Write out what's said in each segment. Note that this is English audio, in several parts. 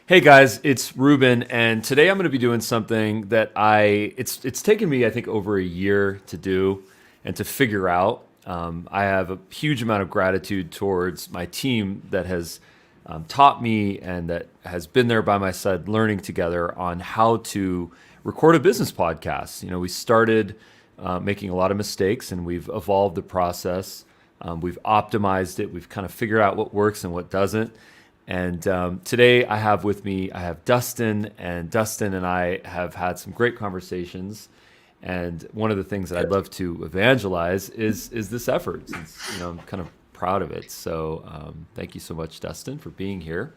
Hey guys, it's Ruben, and today I'm going to be doing something that it's taken me I think over a year to do and to figure out. I have a huge amount of gratitude towards my team that has taught me and that has been there by my side, learning together on how to record a business podcast. We started making a lot of mistakes, and we've evolved the process. We've optimized it. We've kind of figured out what works and what doesn't. And today I have Dustin, and Dustin and I have had some great conversations. And one of the things that I'd love to evangelize is this effort, since I'm kind of proud of it. So thank you so much, Dustin, for being here.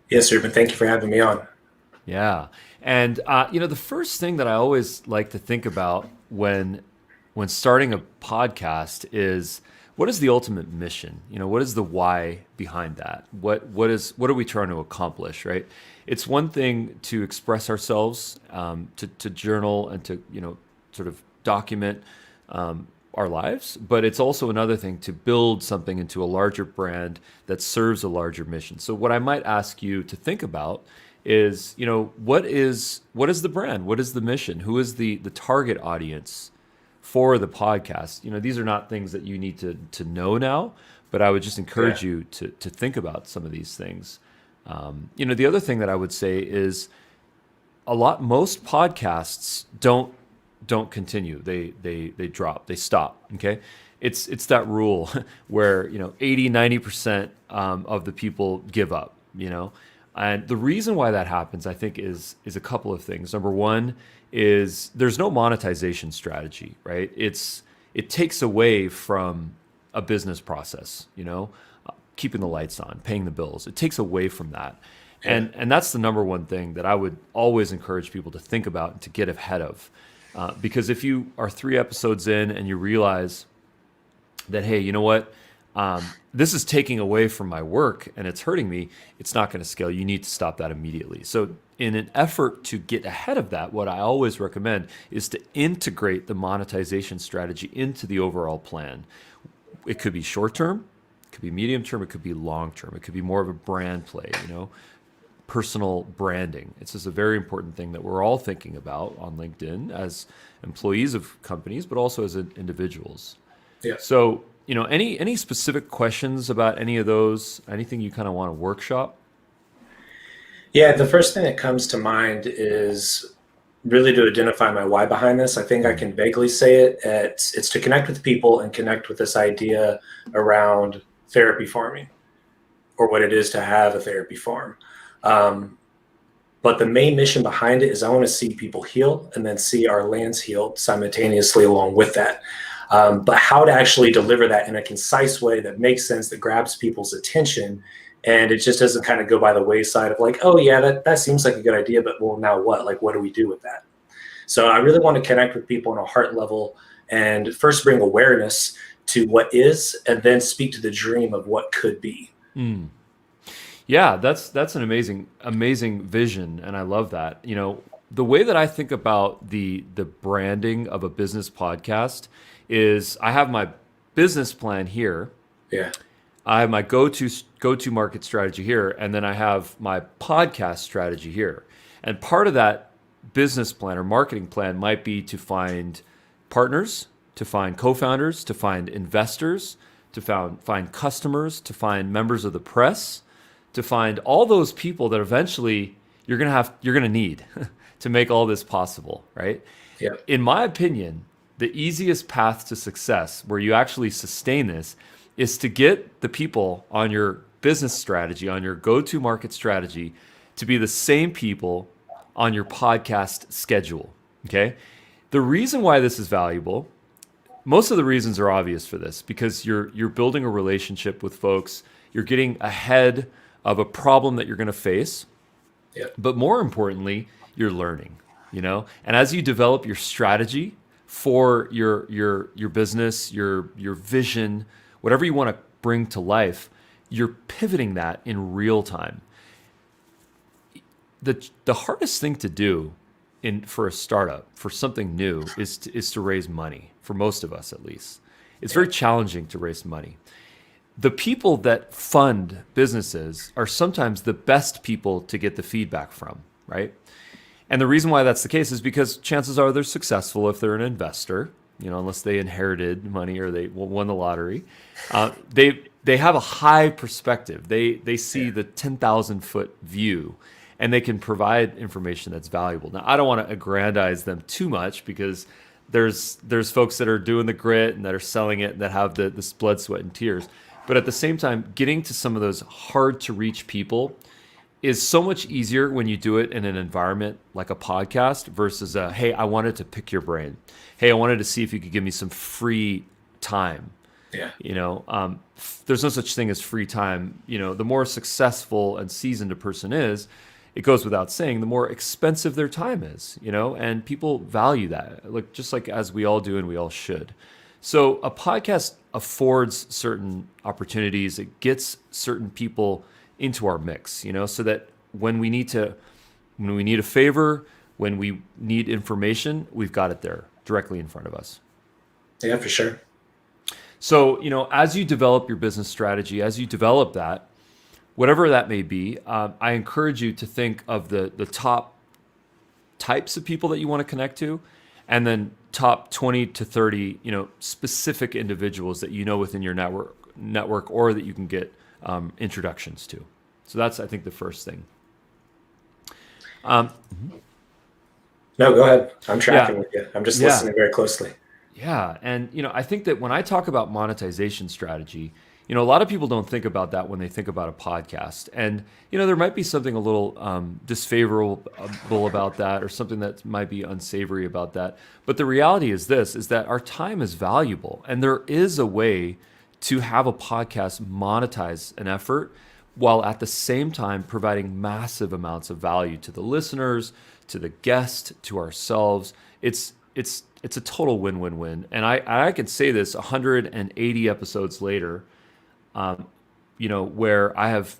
Yes, Ruben. Thank you for having me on. Yeah, and the first thing that I always like to think about when starting a podcast is, what is the ultimate mission? What is the why behind that? What are we trying to accomplish, right? It's one thing to express ourselves, to journal and to sort of document our lives, but it's also another thing to build something into a larger brand that serves a larger mission. So what I might ask you to think about is, what is the brand? What is the mission? Who is the target audience for the podcast? These are not things that you need to know now, but I would just Yeah. encourage you to think about some of these things. The other thing that I would say is, most podcasts don't continue. They drop. They stop. Okay. It's that rule where 80-90% of the people give up. And the reason why that happens, I think, is a couple of things. Number one is there's no monetization strategy, right? It takes away from a business process, keeping the lights on, paying the bills. It takes away from that. Yeah. And that's the number one thing that I would always encourage people to think about and to get ahead of. Because if you are 3 episodes in and you realize that, hey, you know what? This is taking away from my work and it's hurting me, it's not going to scale. You need to stop that immediately. So, in an effort to get ahead of that, what I always recommend is to integrate the monetization strategy into the overall plan. It could be short term, it could be medium term, it could be long term, it could be more of a brand play, personal branding. It's just a very important thing that we're all thinking about on LinkedIn as employees of companies, but also as individuals. Yeah. So, any specific questions about any of those? Anything you kind of want to workshop? Yeah. The first thing that comes to mind is really to identify my why behind this. I think I Mm. can vaguely say it. It's to connect with people and connect with this idea around therapy farming, or what it is to have a therapy farm. Um, but the main mission behind it is I want to see people heal and then see our lands healed simultaneously along with that. But how to actually deliver that in a concise way that makes sense, that grabs people's attention, and it just doesn't kind of go by the wayside of like, oh yeah, that seems like a good idea, but well, now what? Like, what do we do with that? So I really want to connect with people on a heart level and first bring awareness to what is, and then speak to the dream of what could be. Mm. Yeah, that's an amazing vision, and I love that. The way that I think about the branding of a business podcast is, I have my business plan here, Yeah. I have my go to market strategy here, and then I have my podcast strategy here. And part of that business plan or marketing plan might be to find partners, to find co-founders, to find investors, to find customers, to find members of the press, to find all those people that eventually you're gonna need to make all this possible, right? Yeah. In my opinion, the easiest path to success, where you actually sustain this, is to get the people on your business strategy, on your go-to market strategy, to be the same people on your podcast schedule. Okay. The reason why this is valuable, most of the reasons are obvious for this, because you're building a relationship with folks, you're getting ahead of a problem that you're going to face, Yeah. but more importantly, you're learning, and as you develop your strategy for your business, your vision, whatever you want to bring to life, you're pivoting that in real time. The hardest thing to do for a startup, for something new, is to raise money, for most of us at least. It's Yeah. very challenging to raise money. the people that fund businesses are sometimes the best people to get the feedback from, right? And the reason why that's the case is because chances are they're successful if they're an investor, unless they inherited money or they won the lottery. They have a high perspective. They see the 10,000-foot view, and they can provide information that's valuable. Now, I don't want to aggrandize them too much because there's folks that are doing the grit and that are selling it and that have this blood, sweat, and tears. But at the same time, getting to some of those hard to reach people is so much easier when you do it in an environment like a podcast versus hey, I wanted to pick your brain. Hey, I wanted to see if you could give me some free time. Yeah. There's no such thing as free time. The more successful and seasoned a person is, it goes without saying, the more expensive their time is, and people value that, just like as we all do and we all should. So a podcast affords certain opportunities. It gets certain people into our mix, so that when we need a favor, when we need information, we've got it there directly in front of us. Yeah, for sure. So, as you develop your business strategy, as you develop that, whatever that may be, I encourage you to think of the top types of people that you want to connect to, and then top 20 to 30, specific individuals that within your network or that you can get introductions to. So that's, I think, the first thing. No, go ahead. I'm tracking with you. I'm just listening very closely. Yeah. And, I think that when I talk about monetization strategy, a lot of people don't think about that when they think about a podcast. And, there might be something a little disfavorable about that, or something that might be unsavory about that. But the reality is that our time is valuable. And there is a way to have a podcast monetize an effort while at the same time providing massive amounts of value to the listeners, to the guest, to ourselves. It's a total win-win-win. And I can say this 180 episodes later, where I've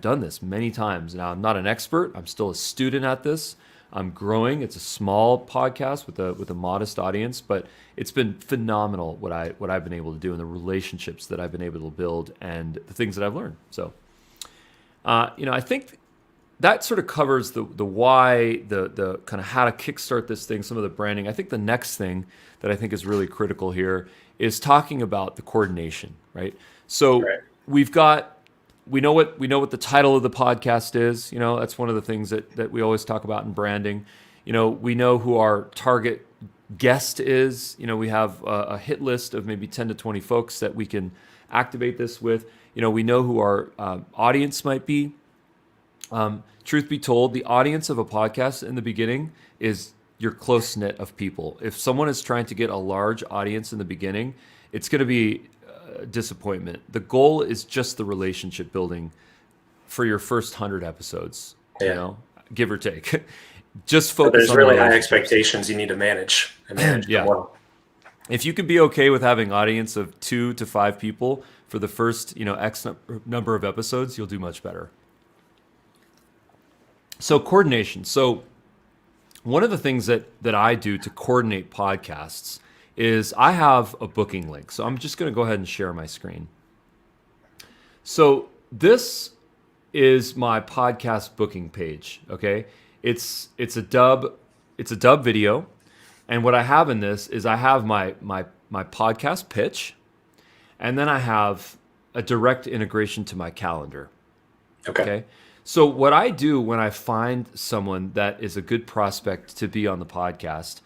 done this many times. Now, I'm not an expert. I'm still a student at this. I'm growing. It's a small podcast with a modest audience, but it's been phenomenal what I've been able to do and the relationships that I've been able to build and the things that I've learned. So, I think that sort of covers the why, the kind of how to kickstart this thing, some of the branding. I think the next thing that I think is really critical here is talking about the coordination, right? So we know what the title of the podcast is. That's one of the things that we always talk about in branding. We know who our target guest is. We have a hit list of maybe 10 to 20 folks that we can activate this with. We know who our audience might be. Truth be told, the audience of a podcast in the beginning is your close knit of people. If someone is trying to get a large audience in the beginning, it's going to be disappointment. The goal is just the relationship building for your first 100 episodes, give or take. Just focus. But there's on really high expectations you need to manage and manage them well. If you can be okay with having audience of 2 to 5 people for the first, X number of episodes, you'll do much better. So coordination. So one of the things that I do to coordinate podcasts is I have a booking link. So I'm just going to go ahead and share my screen. So this is my podcast booking page. Okay, it's a Dubb video, and what I have in this is I have my podcast pitch, and then I have a direct integration to my calendar. Okay. So what I do when I find someone that is a good prospect to be on the podcast,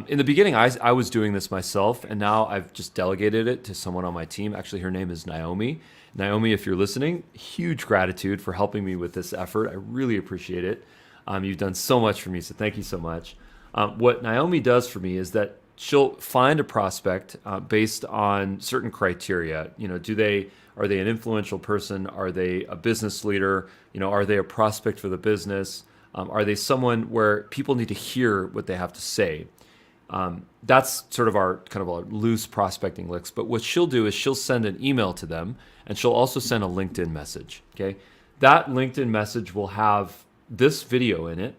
in the beginning, I was doing this myself, and now I've just delegated it to someone on my team. Actually, her name is Naomi. Naomi, if you're listening, huge gratitude for helping me with this effort. I really appreciate it. You've done so much for me, so thank you so much. What Naomi does for me is that she'll find a prospect based on certain criteria. Are they an influential person? Are they a business leader? Are they a prospect for the business? Are they someone where people need to hear what they have to say? That's sort of our kind of a loose prospecting list. But what she'll do is she'll send an email to them, and she'll also send a LinkedIn message. Okay, that LinkedIn message will have this video in it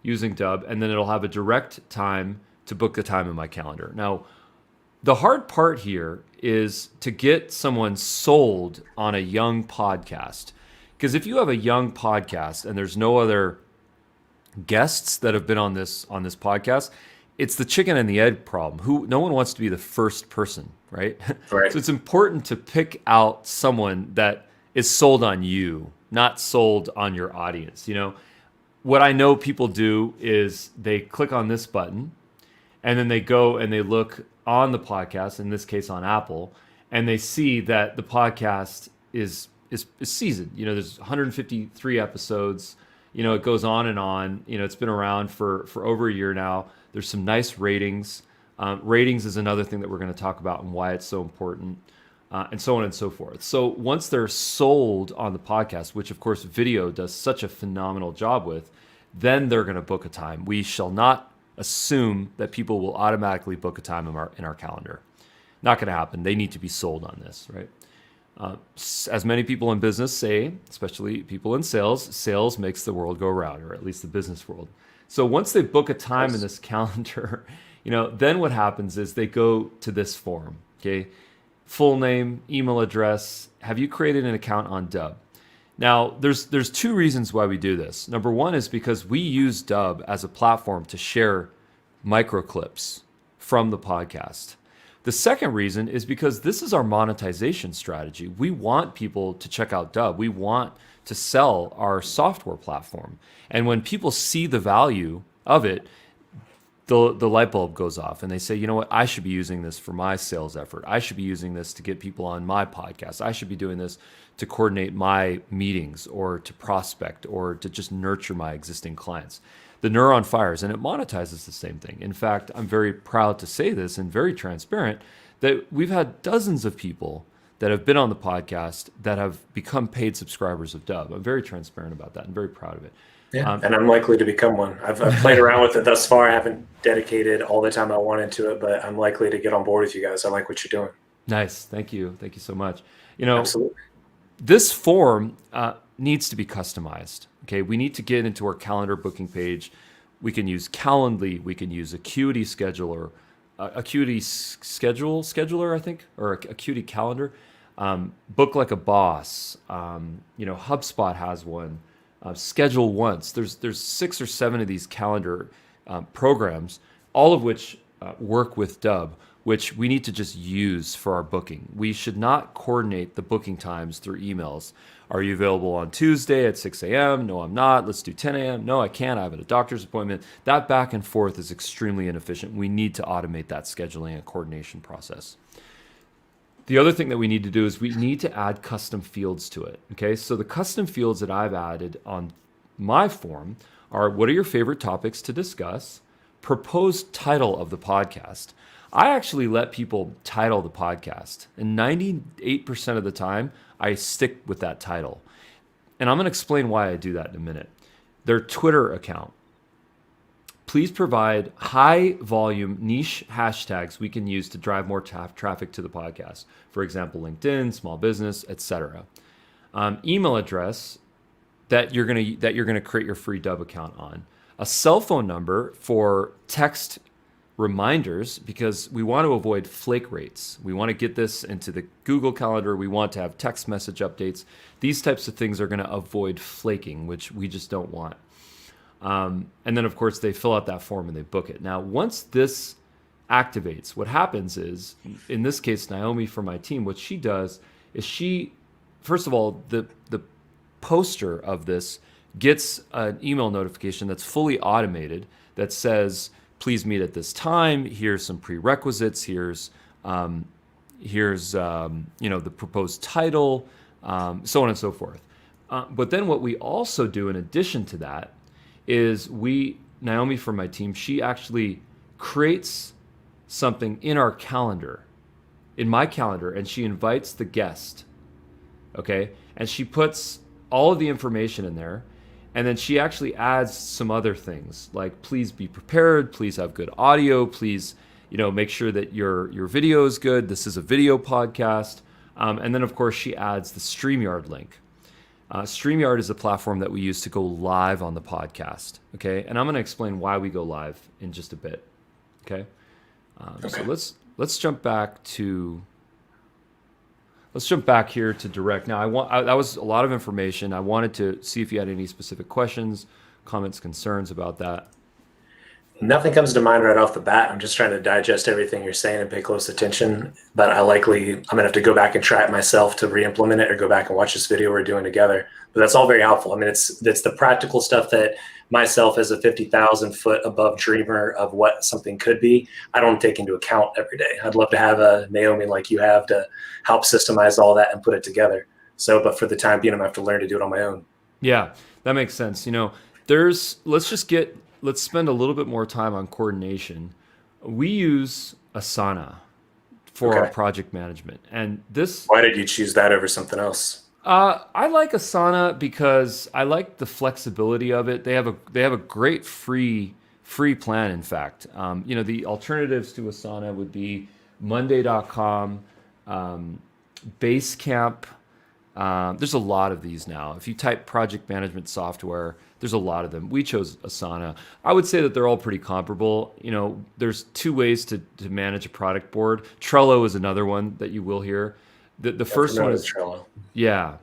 using Dubb, and then it'll have a direct time to book the time in my calendar. Now, the hard part here is to get someone sold on a young podcast. Because if you have a young podcast and there's no other guests that have been on this podcast, it's the chicken and the egg problem. No one wants to be the first person, right? Right. So it's important to pick out someone that is sold on you, not sold on your audience. What I know people do is they click on this button and then they go and they look on the podcast, in this case on Apple, and they see that the podcast is seasoned. There's 153 episodes. It goes on and on. It's been around for over a year now. There's some nice ratings. Ratings is another thing that we're going to talk about and why it's so important, and so on and so forth. So once they're sold on the podcast, which of course video does such a phenomenal job with, then they're going to book a time. We shall not assume that people will automatically book a time in our calendar. Not going to happen. They need to be sold on this, right? As many people in business say, especially people in sales makes the world go round, or at least the business world. So once they book a time in this calendar, then what happens is they go to this form, okay? Full name, email address. Have you created an account on Dubb? Now, there's two reasons why we do this. Number one is because we use Dubb as a platform to share micro clips from the podcast. The second reason is because this is our monetization strategy. We want people to check out Dubb. We want to sell our software platform. And when people see the value of it, the light bulb goes off and they say, you know what, I should be using this for my sales effort. I should be using this to get people on my podcast. I should be doing this to coordinate my meetings or to prospect or to just nurture my existing clients. The neuron fires and it monetizes the same thing. In fact, I'm very proud to say this and very transparent that we've had dozens of people that have been on the podcast that have become paid subscribers of Dubb. I'm very transparent about that and very proud of it. Yeah, and I'm likely to become one. I've played around with it thus far. I haven't dedicated all the time I wanted to it, but I'm likely to get on board with you guys. I like what you're doing. Nice. Thank you. Thank you so much. Absolutely. This form needs to be customized. Okay, we need to get into our calendar booking page. We can use Calendly. We can use Acuity Scheduler, scheduler, I think, or Acuity Calendar. Book Like a Boss. HubSpot has one. Schedule Once. There's 6 or 7 of these calendar programs, all of which work with Dubb, which we need to just use for our booking. We should not coordinate the booking times through emails. Are you available on Tuesday at 6 a.m.? No, I'm not. Let's do 10 a.m. No, I can't. I have a doctor's appointment. That back and forth is extremely inefficient. We need to automate that scheduling and coordination process. The other thing that we need to do is we need to add custom fields to it. Okay, so the custom fields that I've added on my form are: what are your favorite topics to discuss? Proposed title of the podcast. I actually let people title the podcast, and 98% of the time, I stick with that title. And I'm going to explain why I do that in a minute. Their Twitter account. Please provide high volume niche hashtags we can use to drive more traffic to the podcast. For example, LinkedIn, small business, etc. Email address that you're gonna create your free Dubb account on. A cell phone number for text reminders, because we want to avoid flake rates. We want to get this into the Google Calendar. We want to have text message updates. These types of things are going to avoid flaking, which we just don't want. And then, of course, they fill out that form and they book it. Now, once this activates, what happens is, in this case, Naomi from my team, what she does is first of all, the poster of this gets an email notification that's fully automated that says, please meet at this time. Here's some prerequisites. Here's the proposed title, so on and so forth. But then what we also do in addition to that is Naomi from my team, she actually creates something in our calendar, in my calendar, and she invites the guest, okay? And she puts all of the information in there. And then she actually adds some other things like, please be prepared, please have good audio, please, make sure that your video is good. This is a video podcast. And then, of course, she adds the StreamYard link. StreamYard is a platform that we use to go live on the podcast. Okay. And I'm going to explain why we go live in just a bit. Okay. So let's jump back to let's jump back here to direct. Now, that was a lot of information. I wanted to see if you had any specific questions, comments, concerns about that. Nothing comes to mind right off the bat. I'm just trying to digest everything you're saying and pay close attention. But I'm gonna have to go back and try it myself to re-implement it, or go back and watch this video we're doing together. But that's all very helpful. I mean, it's the practical stuff that myself, as a 50,000 foot above dreamer of what something could be, I don't take into account every day. I'd love to have a Naomi like you have to help systemize all that and put it together. So, but for the time being, I'm gonna have to learn to do it on my own. Yeah, that makes sense. Let's spend a little bit more time on coordination. We use Asana for our project management, and this. Why did you choose that over something else? I like Asana because I like the flexibility of it. They have a great free plan. In fact, the alternatives to Asana would be Monday.com, Basecamp. There's a lot of these now. If you type project management software, there's a lot of them. We chose Asana. I would say that they're all pretty comparable. There's two ways to manage a product board. Trello is another one that you will hear. The first one is Trello. Yeah.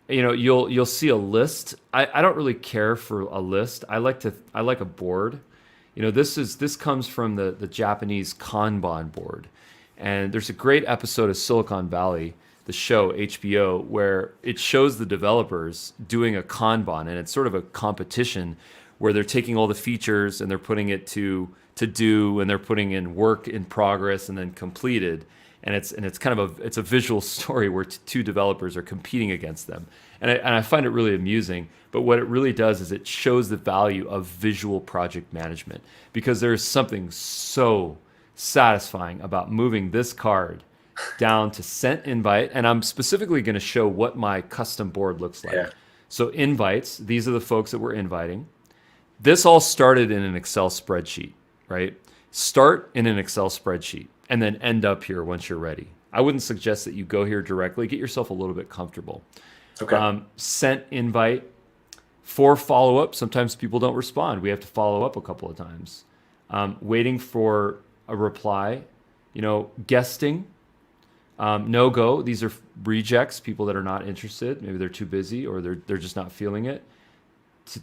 You'll see a list. I don't really care for a list. I like a board. This comes from the Japanese Kanban board. And there's a great episode of Silicon Valley, the show HBO, where it shows the developers doing a Kanban, and it's sort of a competition where they're taking all the features and they're putting it to do, and they're putting in work in progress and then completed. And it's kind of a visual story where two developers are competing against them, and I find it really amusing. But what it really does is it shows the value of visual project management, because there is something so satisfying about moving this card down to sent invite, and I'm specifically going to show what my custom board looks like. Yeah. So invites, these are the folks that we're inviting. This all started in an Excel spreadsheet, right? Start in an Excel spreadsheet and then end up here once you're ready. I wouldn't suggest that you go here directly. Get yourself a little bit comfortable. Okay. Sent invite. For follow-up, sometimes people don't respond. We have to follow up a couple of times. Waiting for a reply. Guesting. No-go. These are rejects, people that are not interested. Maybe they're too busy, or they're just not feeling it.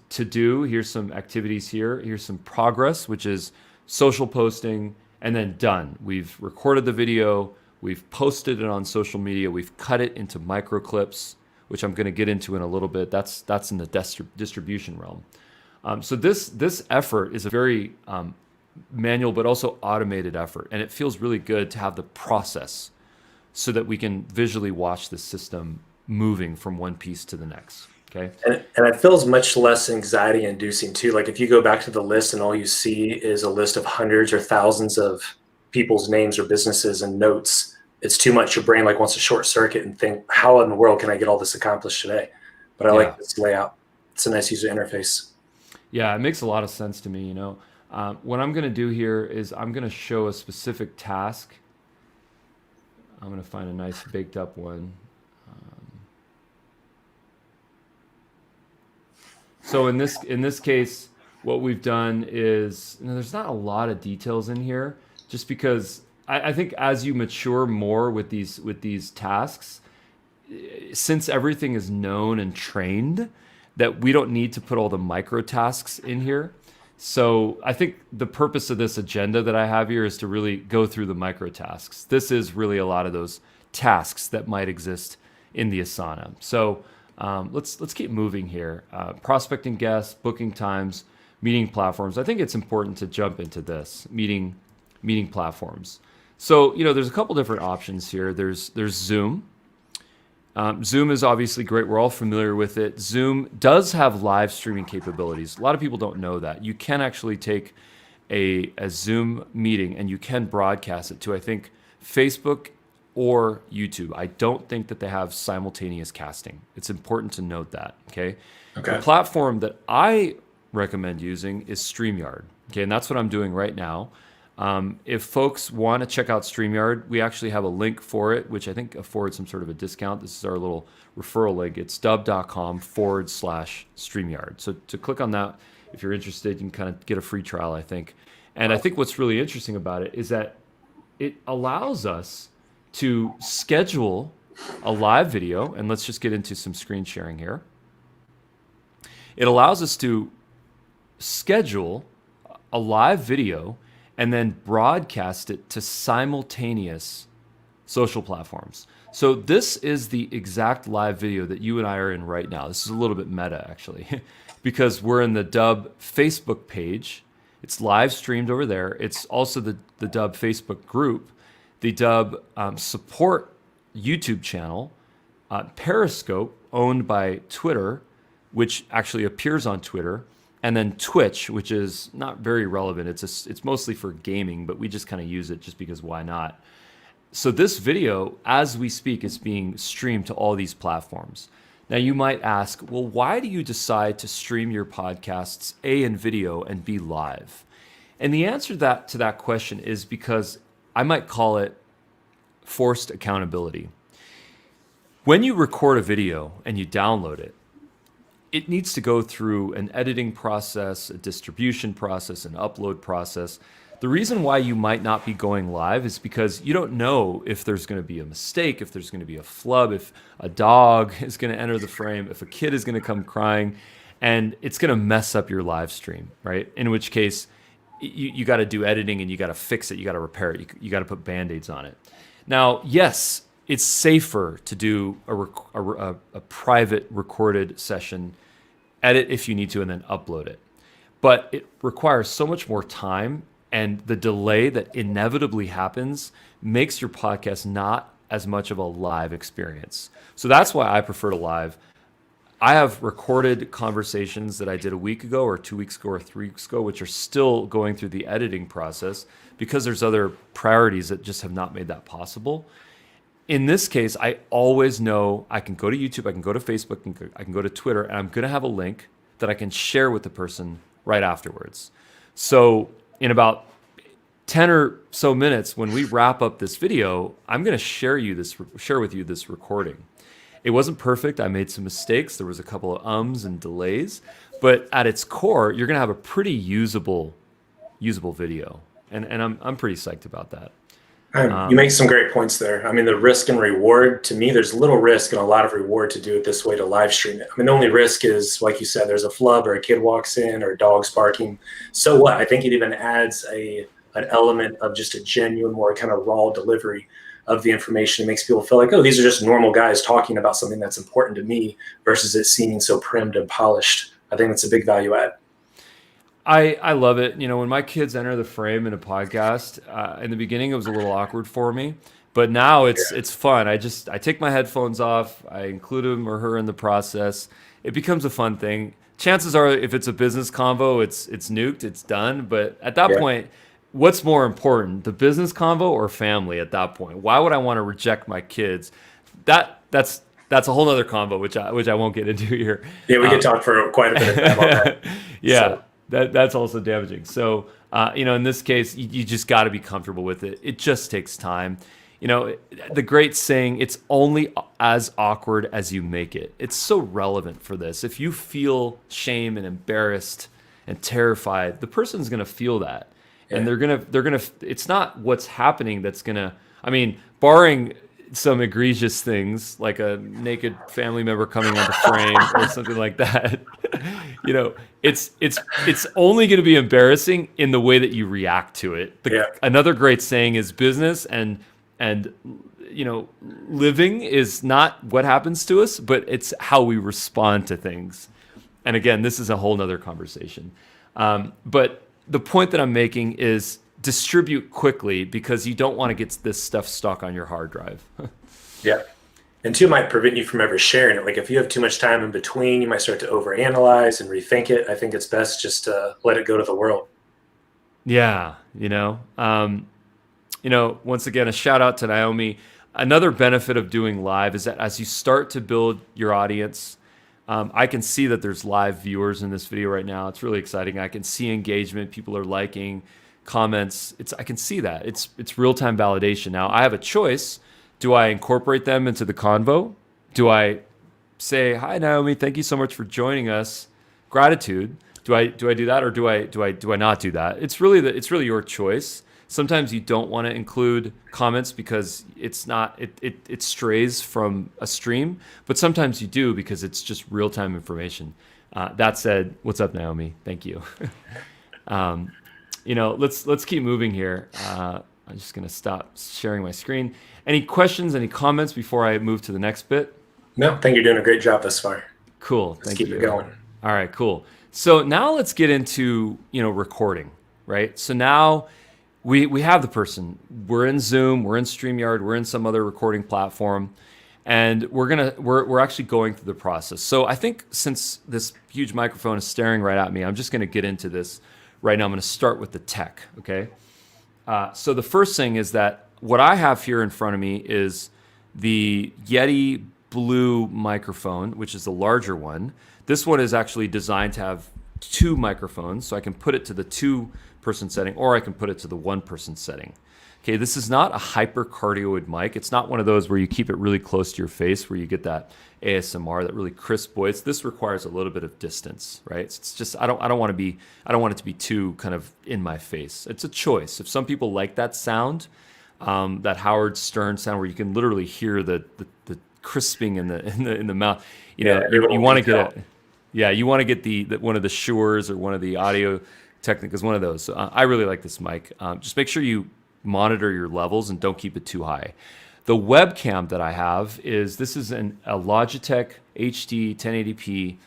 To do, here's some activities here. Here's some progress, which is social posting. And then done. We've recorded the video. We've posted it on social media. We've cut it into micro clips, which I'm going to get into in a little bit. That's in the distribution realm. So this effort is a very manual but also automated effort, and it feels really good to have the process so that we can visually watch the system moving from one piece to the next. Okay. And it feels much less anxiety inducing too. Like if you go back to the list and all you see is a list of hundreds or thousands of people's names or businesses and notes, it's too much. Your brain wants to short circuit and think, how in the world can I get all this accomplished today? But I like this layout. It's a nice user interface. Yeah, it makes a lot of sense to me. What I'm going to do here is I'm going to show a specific task. I'm going to find a nice baked up one. So in this case, what we've done is, there's not a lot of details in here, just because I think as you mature more with these tasks, since everything is known and trained, that we don't need to put all the micro tasks in here. So I think the purpose of this agenda that I have here is to really go through the micro tasks. This is really a lot of those tasks that might exist in the Asana. So let's keep moving here. Prospecting guests, booking times, meeting platforms. I think it's important to jump into this meeting platforms. So there's a couple different options here. There's Zoom. Zoom is obviously great. We're all familiar with it. Zoom does have live streaming capabilities. A lot of people don't know that. You can actually take a Zoom meeting and you can broadcast it to, I think, Facebook or YouTube. I don't think that they have simultaneous casting. It's important to note that, okay? The platform that I recommend using is StreamYard, okay? And that's what I'm doing right now. If folks want to check out StreamYard, we actually have a link for it, which I think affords some sort of a discount. This is our little referral link. It's dubb.com/StreamYard. So to click on that, if you're interested, you can kind of get a free trial, I think. And I think what's really interesting about it is that it allows us to schedule a live video, and let's just get into some screen sharing here. It allows us to schedule a live video and then broadcast it to simultaneous social platforms. So this is the exact live video that you and I are in right now. This is a little bit meta, actually, because we're in the Dubb Facebook page. It's live streamed over there. It's also the Dubb Facebook group, the Dubb support YouTube channel, Periscope, owned by Twitter, which actually appears on Twitter, and then Twitch, which is not very relevant. It's mostly for gaming, but we just kind of use it just because why not? So this video, as we speak, is being streamed to all these platforms. Now you might ask, well, why do you decide to stream your podcasts in video and be live? And the answer to that question is because I might call it forced accountability. When you record a video and you download it, it needs to go through an editing process, a distribution process, an upload process. The reason why you might not be going live is because you don't know if there's going to be a mistake, if there's going to be a flub, if a dog is going to enter the frame, if a kid is going to come crying, and it's going to mess up your live stream, right? In which case, you got to do editing and you got to fix it, you got to repair it, you got to put Band-Aids on it. Now, yes, it's safer to do a private recorded session, edit if you need to, and then upload it. But it requires so much more time, and the delay that inevitably happens makes your podcast not as much of a live experience. So that's why I prefer to live. I have recorded conversations that I did a week ago or 2 weeks ago or 3 weeks ago, which are still going through the editing process because there's other priorities that just have not made that possible. In this case, I always know I can go to YouTube, I can go to Facebook, I can go to Twitter, and I'm going to have a link that I can share with the person right afterwards. So in about 10 or so minutes, when we wrap up this video, I'm going to share with you this recording. It wasn't perfect. I made some mistakes. There was a couple of ums and delays, but at its core, you're going to have a pretty usable video, and I'm pretty psyched about that. You make some great points there. I mean, the risk and reward, to me, there's little risk and a lot of reward to do it this way, to live stream it. I mean, the only risk is, like you said, there's a flub or a kid walks in or dogs barking. So what? I think it even adds an element of just a genuine, more kind of raw delivery of the information. It makes people feel like, oh, these are just normal guys talking about something that's important to me versus it seeming so primed and polished. I think that's a big value add. I love it. You know, when my kids enter the frame in a podcast, in the beginning it was a little awkward for me, but now it's fun. I take my headphones off, I include him or her in the process. It becomes a fun thing. Chances are, if it's a business convo, it's nuked, it's done. But at that point, what's more important, the business convo or family? At that point, why would I want to reject my kids? That's a whole other convo, which I won't get into here. Yeah, we could talk for quite a bit of time on that. Yeah. So. That's also damaging. So, in this case, you just got to be comfortable with it. It just takes time. The great saying, it's only as awkward as you make it. It's so relevant for this. If you feel shame and embarrassed and terrified, the person's going to feel that. Yeah. And they're going to, it's not what's happening that's going to, barring some egregious things like a naked family member coming on the frame or something like that, it's only going to be embarrassing in the way that you react to it. Another great saying is business and living is not what happens to us, but it's how we respond to things. And again, this is a whole nother conversation. But the point that I'm making is distribute quickly because you don't want to get this stuff stuck on your hard drive. Yeah. And two, might prevent you from ever sharing it. Like if you have too much time in between, you might start to overanalyze and rethink it. I think it's best just to let it go to the world. Yeah. Once again, a shout out to Naomi. Another benefit of doing live is that as you start to build your audience, I can see that there's live viewers in this video right now. It's really exciting. I can see engagement. People are liking comments. I can see that. It's real-time validation. Now I have a choice. Do I incorporate them into the convo? Do I say, "Hi Naomi, thank you so much for joining us. Gratitude." Do I do that, or do I not do that? It's really your choice. Sometimes you don't want to include comments because it strays from a stream, but sometimes you do because it's just real-time information. That said, what's up, Naomi? Thank you. Let's keep moving here. I'm just going to stop sharing my screen. Any questions, any comments before I move to the next bit? No, I think you're doing a great job thus far. Cool. Let's keep it going. All right, cool. So now let's get into, recording, right? So now we have the person. We're in Zoom, we're in StreamYard, we're in some other recording platform, and we're actually going through the process. So I think since this huge microphone is staring right at me, I'm just going to get into this right now. I'm going to start with the tech, okay? So the first thing is that what I have here in front of me is the Yeti Blue microphone, which is the larger one. This one is actually designed to have 2 microphones, so I can put it to the 2-person setting, or I can put it to the 1-person setting. Okay, this is not a hypercardioid mic. It's not one of those where you keep it really close to your face, where you get that ASMR, that really crisp voice. This requires a little bit of distance, right? It's just I don't want it to be too kind of in my face. It's a choice. If some people like that sound, that Howard Stern sound where you can literally hear the crisping in the mouth, you want to get it. Yeah, you want to get the one of the Shures or one of the Audio Technicas, one of those. So, I really like this mic. Just make sure you monitor your levels and don't keep it too high. The webcam that I have is a Logitech HD 1080p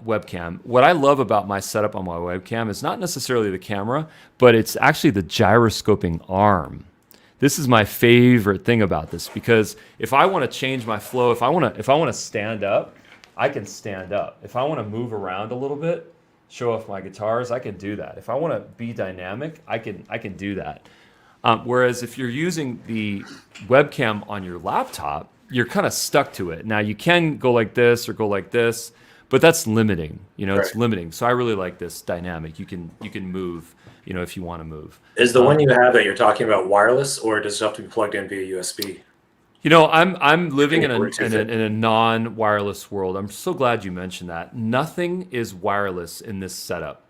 webcam. What I love about my setup on my webcam is not necessarily the camera, but it's actually the gyroscoping arm. This is my favorite thing about this, because if I want to change my flow, if I want to stand up, I can stand up. If I want to move around a little bit, show off my guitars, I can do that. If I want to be dynamic, I can do that. Whereas if you're using the webcam on your laptop, you're kind of stuck to it. Now you can go like this or go like this, but that's limiting. It's limiting. So I really like this dynamic. You can move, if you want to move. Is the one you have that you're talking about wireless, or does it have to be plugged in via USB? I'm living in a non-wireless world. I'm so glad you mentioned that. Nothing is wireless in this setup.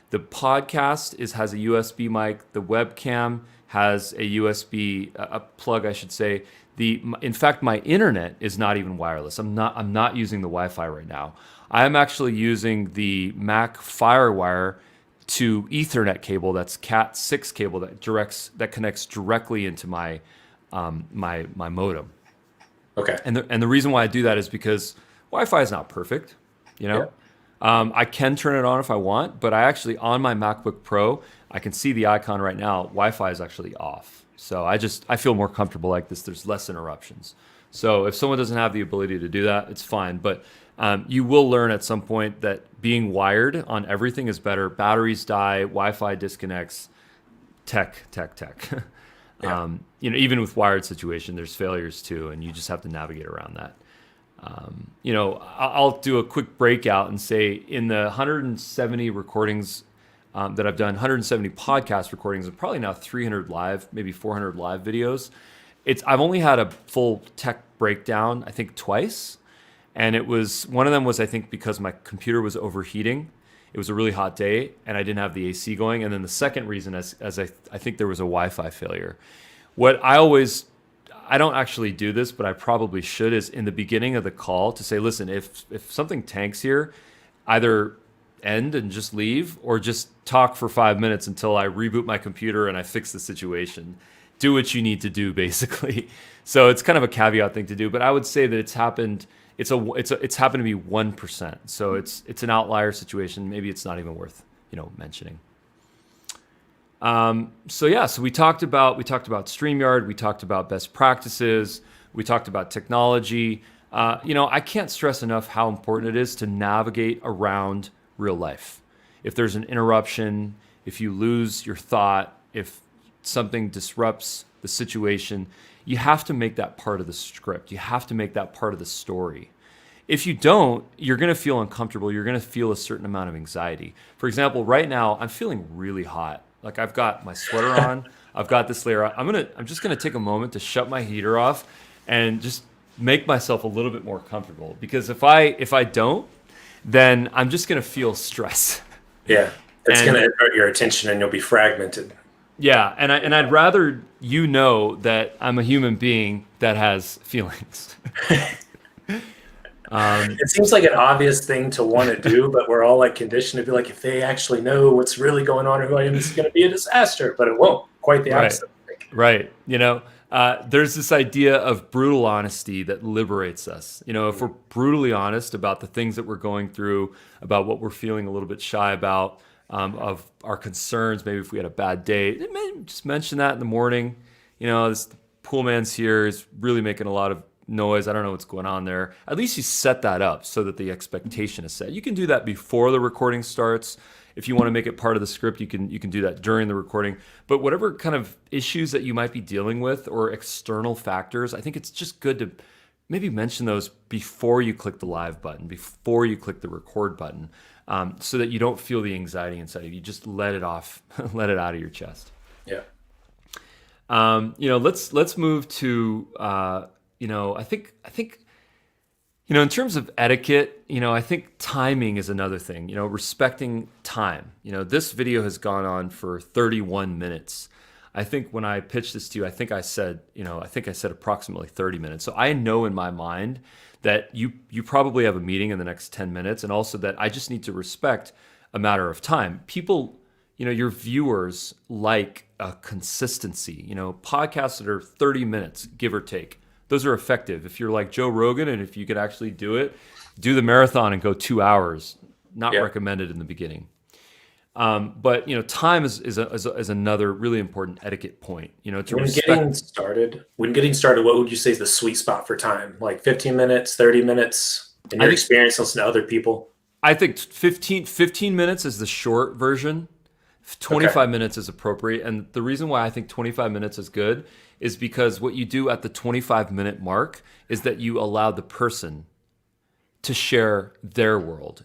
The podcast has a USB mic. The webcam has a USB a plug, I should say. In fact, my internet is not even wireless. I'm not using the Wi-Fi right now. I am actually using the Mac FireWire to Ethernet cable. That's Cat 6 cable that connects directly into my modem. Okay. And the reason why I do that is because Wi-Fi is not perfect, Yeah. I can turn it on if I want, but I actually, on my MacBook Pro, I can see the icon right now. Wi-Fi is actually off. So I feel more comfortable like this. There's less interruptions. So if someone doesn't have the ability to do that, it's fine. But you will learn at some point that being wired on everything is better. Batteries die, Wi-Fi disconnects, tech. Yeah. Even with wired situation, there's failures too, and you just have to navigate around that. I'll do a quick breakout and say in the 170 recordings that I've done, 170 podcast recordings, and probably now 300 live, maybe 400 live videos. I've only had a full tech breakdown, I think twice. And one of them was, I think, because my computer was overheating. It was a really hot day and I didn't have the AC going. And then the second reason is I think there was a Wi-Fi failure. I don't actually do this, but I probably should, is in the beginning of the call to say, listen, if something tanks here, either end and just leave or just talk for 5 minutes until I reboot my computer and I fix the situation. Do what you need to do, basically. So it's kind of a caveat thing to do, but I would say that it's happened. It's happened to be 1%. So it's an outlier situation. Maybe it's not even worth mentioning. So we talked about StreamYard. We talked about best practices. We talked about technology. I can't stress enough how important it is to navigate around real life. If there's an interruption, if you lose your thought, if something disrupts the situation, you have to make that part of the script. You have to make that part of the story. If you don't, you're going to feel uncomfortable. You're going to feel a certain amount of anxiety. For example, right now, I'm feeling really hot. Like I've got my sweater on. I've got this layer on. I'm just going to take a moment to shut my heater off and just make myself a little bit more comfortable. Because if I don't, then I'm just going to feel stress. Yeah, it's going to divert your attention and you'll be fragmented. Yeah, and I'd rather you know that I'm a human being that has feelings. It seems like an obvious thing to want to do, but we're all like conditioned to be like, if they actually know what's really going on or who I am, this is going to be a disaster. But it won't. Quite the Right, opposite. I think. right. There's this idea of brutal honesty that liberates us. If we're brutally honest about the things that we're going through, about what we're feeling a little bit shy about, of our concerns, maybe if we had a bad day, just mention that in the morning. This pool man's here is really making a lot of noise. I don't know what's going on there. At least you set that up so that the expectation is set. You can do that before the recording starts. If you want to make it part of the script, you can do that during the recording. But whatever kind of issues that you might be dealing with or external factors, I think it's just good to maybe mention those before you click the live button, before you click the record button, so that you don't feel the anxiety inside of you. You just let it off, let it out of your chest. Yeah. Let's move to I think in terms of etiquette, I think timing is another thing. Respecting time. This video has gone on for 31 minutes. I think when I pitched this to you, I think I said approximately 30 minutes. So I know in my mind that you probably have a meeting in the next 10 minutes, and also that I just need to respect a matter of time. People, your viewers like a consistency. Podcasts that are 30 minutes, give or take. Those are effective. If you're like Joe Rogan and if you could actually do it, do the marathon and go 2 hours. Not recommended in the beginning. But time is another really important etiquette point. Getting started, what would you say is the sweet spot for time? Like 15 minutes, 30 minutes, in your experience listening to other people? I think 15 minutes is the short version. 25 minutes is appropriate. And the reason why I think 25 minutes is good is because what you do at the 25-minute mark is that you allow the person to share their world.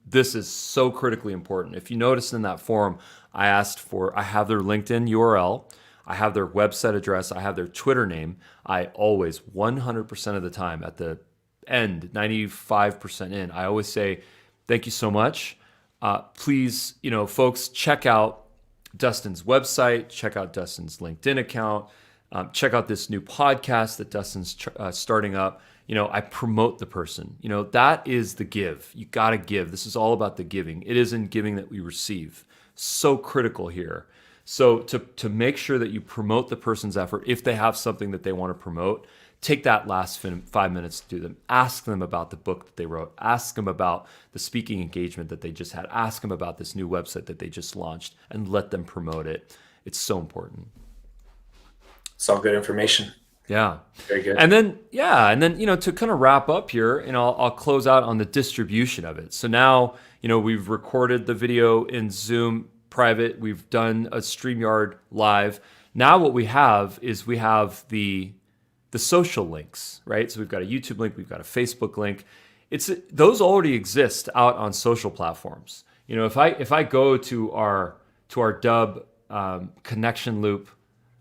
This is so critically important. If you notice in that forum, I have their LinkedIn URL, I have their website address, I have their Twitter name. I always, 100% of the time at the end, 95% in, I always say, thank you so much. Please, folks, check out Dustin's website, check out Dustin's LinkedIn account, check out this new podcast that Dustin's starting up. I promote the person. That is the give. You got to give. This is all about the giving. It is in giving that we receive. So critical here. So to make sure that you promote the person's effort, if they have something that they want to promote, take that last 5 minutes to do them. Ask them about the book that they wrote. Ask them about the speaking engagement that they just had. Ask them about this new website that they just launched and let them promote it. It's so important. It's all good information. Yeah. Very good. And then to kind of wrap up here, I'll close out on the distribution of it. So now, we've recorded the video in Zoom private. We've done a StreamYard live. Now what we have is the social links, right? So we've got a YouTube link, we've got a Facebook link. Those already exist out on social platforms. If I go to our Dubb Connection Loop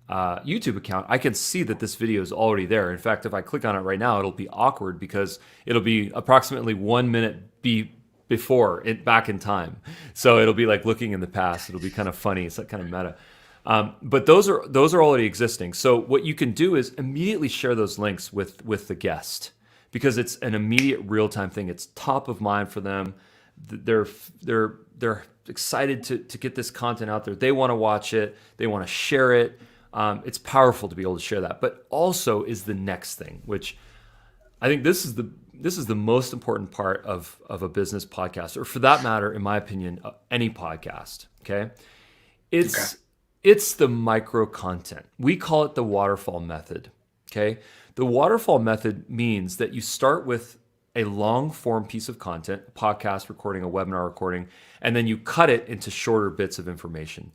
YouTube account, I can see that this video is already there. In fact, if I click on it right now, it'll be awkward because it'll be approximately 1 minute before it back in time. So it'll be like looking in the past. It'll be kind of funny. It's like kind of meta. But those are already existing. So what you can do is immediately share those links with the guest because it's an immediate real-time thing. It's top of mind for them. They're excited to get this content out there. They want to watch it. They want to share it. It's powerful to be able to share that. But also is the next thing, which I think this is the most important part of a business podcast, or for that matter, in my opinion, any podcast. Okay, It's the micro content. We call it the Waterfall Method. Okay, the Waterfall Method means that you start with a long form piece of content, a podcast recording, a webinar recording, and then you cut it into shorter bits of information.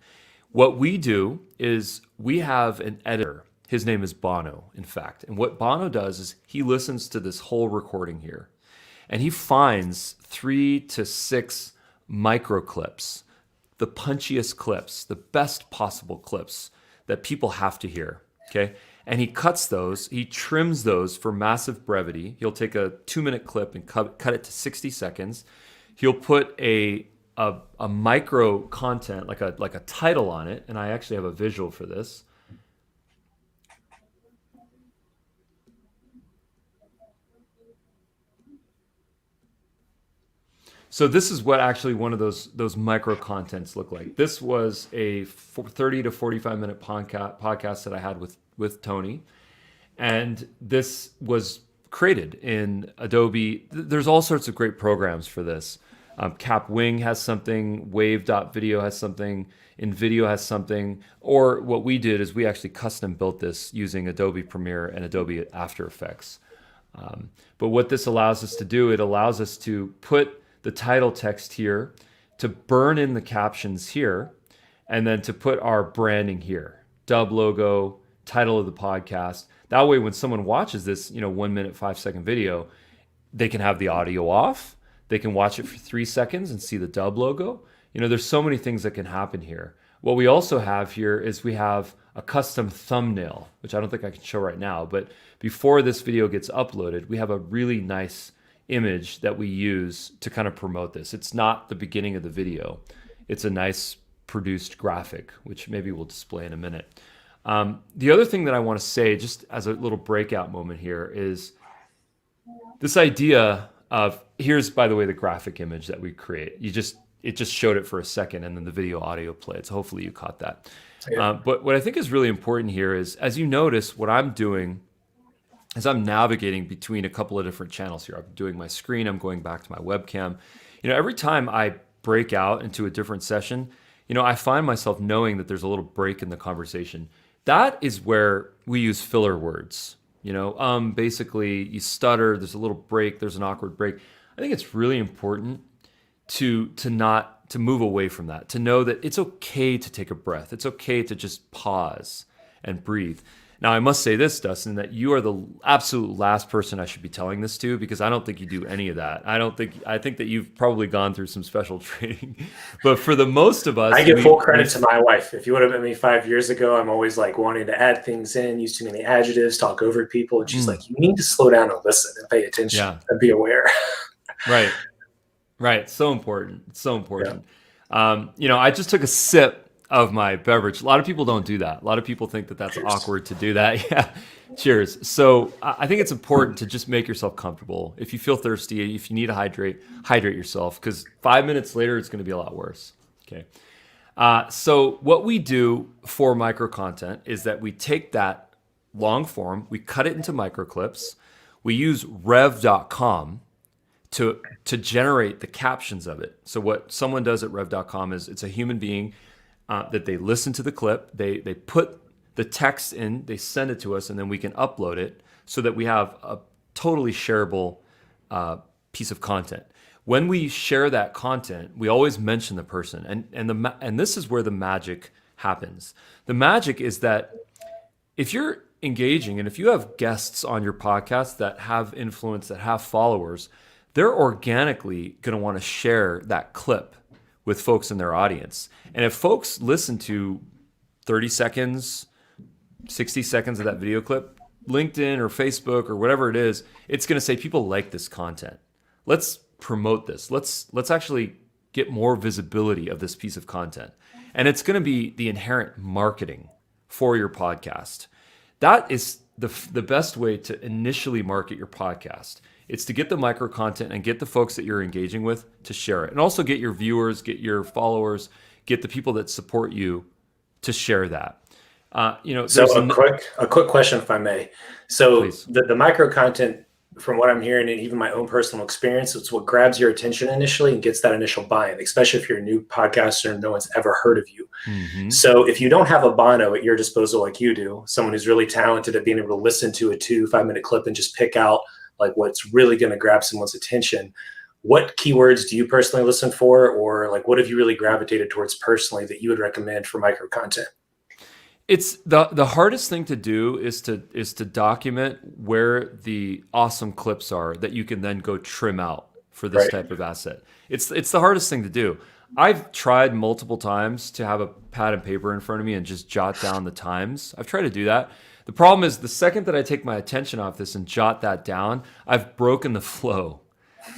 What we do is we have an editor. His name is Bono, in fact. And what Bono does is he listens to this whole recording here, and he finds 3 to 6 micro clips, the punchiest clips, the best possible clips that people have to hear, okay? And he cuts those, he trims those for massive brevity. He'll take a 2-minute clip and cut it to 60 seconds. He'll put a a micro content, like a title on it, and I actually have a visual for this. So this is what actually one of those micro contents look like. This was a 30 to 45 minute podcast that I had with Tony, and this was created in Adobe. There's all sorts of great programs for this. Capwing has something, Wave.video has something, InVideo has something, or what we did is we actually custom built this using Adobe Premiere and Adobe After Effects. But what this allows us to do, it allows us to put the title text here, to burn in the captions here, and then to put our branding here. Dubb logo, title of the podcast. That way, when someone watches this, 1 minute, 5 second video, they can have the audio off. They can watch it for 3 seconds and see the Dubb logo. There's so many things that can happen here. What we also have here is we have a custom thumbnail, which I don't think I can show right now, but before this video gets uploaded, we have a really nice image that we use to kind of promote this. It's not the beginning of the video. It's a nice produced graphic, which maybe we'll display in a minute. The other thing that I want to say, just as a little breakout moment here, is this idea of, here's, by the way, the graphic image that we create. It just showed it for a second, and then the video audio played. So hopefully you caught that. Yeah. But what I think is really important here is, as you notice, what I'm doing is I'm navigating between a couple of different channels here. I'm doing my screen, I'm going back to my webcam. Every time I break out into a different session, I find myself knowing that there's a little break in the conversation. That is where we use filler words. Basically you stutter, there's a little break, there's an awkward break. I think it's really important to move away from that, to know that it's okay to take a breath. It's okay to just pause and breathe. Now, I must say this, Dustin, that you are the absolute last person I should be telling this to, because I don't think you do any of that. I think that you've probably gone through some special training. But for the most of us, I give full credit to my wife. If you would have met me 5 years ago, I'm always like wanting to add things in, use too many adjectives, talk over people. And she's like, you need to slow down and listen and pay attention and be aware. Right. So important. It's so important. Yeah. I just took a sip of my beverage. A lot of people don't do that. A lot of people think that that's awkward to do that. Yeah. Cheers. So I think it's important to just make yourself comfortable. If you feel thirsty, if you need to hydrate yourself, because 5 minutes later, it's going to be a lot worse. Okay. So what we do for micro content is that we take that long form, we cut it into micro clips. We use rev.com to generate the captions of it. So what someone does at rev.com is, it's a human being that they listen to the clip, they put the text in, they send it to us, and then we can upload it so that we have a totally shareable piece of content. When we share that content, we always mention the person, and this is where the magic happens. The magic is that if you're engaging and if you have guests on your podcast that have influence, that have followers, they're organically going to want to share that clip with folks in their audience. And if folks listen to 30 seconds, 60 seconds of that video clip, LinkedIn or Facebook or whatever it is, it's going to say people like this content. Let's promote this. Let's actually get more visibility of this piece of content. And it's going to be the inherent marketing for your podcast. That is the best way to initially market your podcast. It's to get the micro content and get the folks that you're engaging with to share it. And also get your viewers, get your followers, get the people that support you to share that. So a quick question, if I may. So the micro content, from what I'm hearing and even my own personal experience, it's what grabs your attention initially and gets that initial buy-in, especially if you're a new podcaster and no one's ever heard of you. Mm-hmm. So if you don't have a Bono at your disposal like you do, someone who's really talented at being able to listen to a 2-5 minute clip and just pick out like what's really going to grab someone's attention, what keywords do you personally listen for, or like what have you really gravitated towards personally that you would recommend for micro content? It's the hardest thing to do is to document where the awesome clips are that you can then go trim out for this type of asset. It's the hardest thing to do. I've tried multiple times to have a pad and paper in front of me and just jot down the times. I've tried to do that. The problem is the second that I take my attention off this and jot that down, I've broken the flow,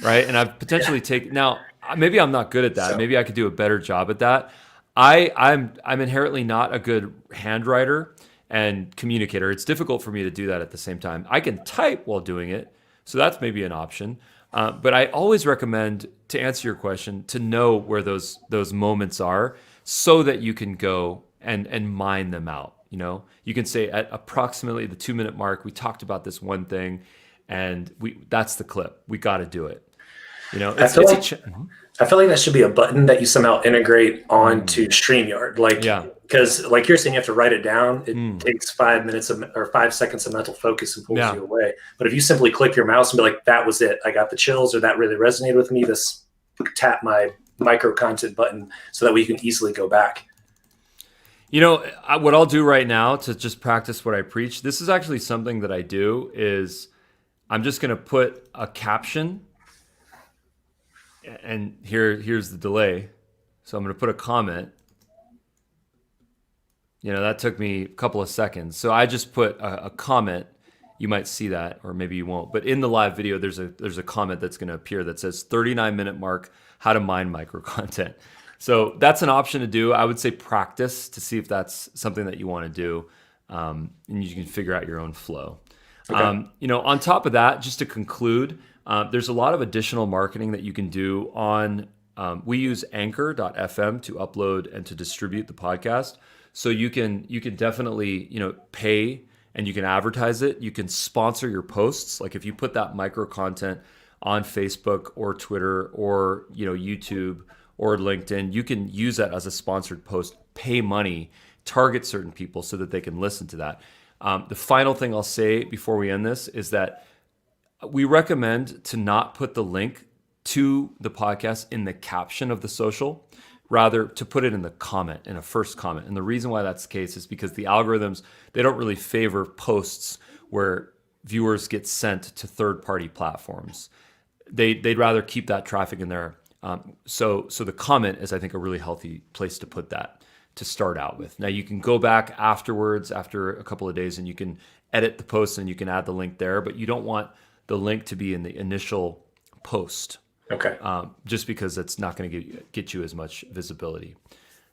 right? And I've potentially taken, now maybe I'm not good at that. So Maybe I could do a better job at that. I'm inherently not a good handwriter and communicator. It's difficult for me to do that at the same time. I can type while doing it, so that's maybe an option. But I always recommend, to answer your question, to know where those moments are, so that you can go and mine them out. You know, you can say at approximately the 2 minute mark, we talked about this one thing, and that's the clip. We got to do it. You know, I it's feel it's a like I feel like that should be a button that you somehow integrate onto StreamYard. Like, yeah. because like you're saying, you have to write it down. It Mm. takes 5 minutes or 5 seconds of mental focus and pulls Yeah. you away. But if you simply click your mouse and be like, that was it, I got the chills, or that really resonated with me, this tap my micro content button so that we can easily go back. You know, what I'll do right now to just practice what I preach, this is actually something that I do, is I'm just going to put a caption, and here's the delay. So I'm going to put a comment. You know, that took me a couple of seconds. So I just put a comment. You might see that, or maybe you won't. But in the live video, there's a comment that's going to appear that says 39-minute mark, how to mine micro content. So that's an option to do. I would say practice to see if that's something that you want to do, and you can figure out your own flow. Okay. You know, on top of that, just to conclude, there's a lot of additional marketing that you can do on. We use Anchor.fm to upload and to distribute the podcast. So you can definitely, you know, pay, and you can advertise it. You can sponsor your posts. Like if you put that micro content on Facebook or Twitter or, you know, YouTube or LinkedIn, you can use that as a sponsored post, pay money, target certain people so that they can listen to that. The final thing I'll say before we end this is that we recommend to not put the link to the podcast in the caption of the social, rather to put it in the comment, in a first comment. And the reason why that's the case is because the algorithms, they don't really favor posts where viewers get sent to third-party platforms. They'd rather keep that traffic in there. So the comment is, I think, a really healthy place to put that to start out with. Now you can go back afterwards, after a couple of days, and you can edit the post and you can add the link there, but you don't want the link to be in the initial post. Okay. Just because it's not going to get you as much visibility.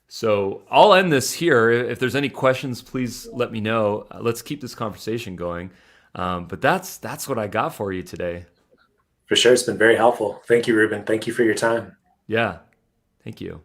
So I'll end this here. If there's any questions, please let me know. Let's keep this conversation going. But that's what I got for you today. For sure. It's been very helpful. Thank you, Ruben. Thank you for your time. Yeah. Thank you.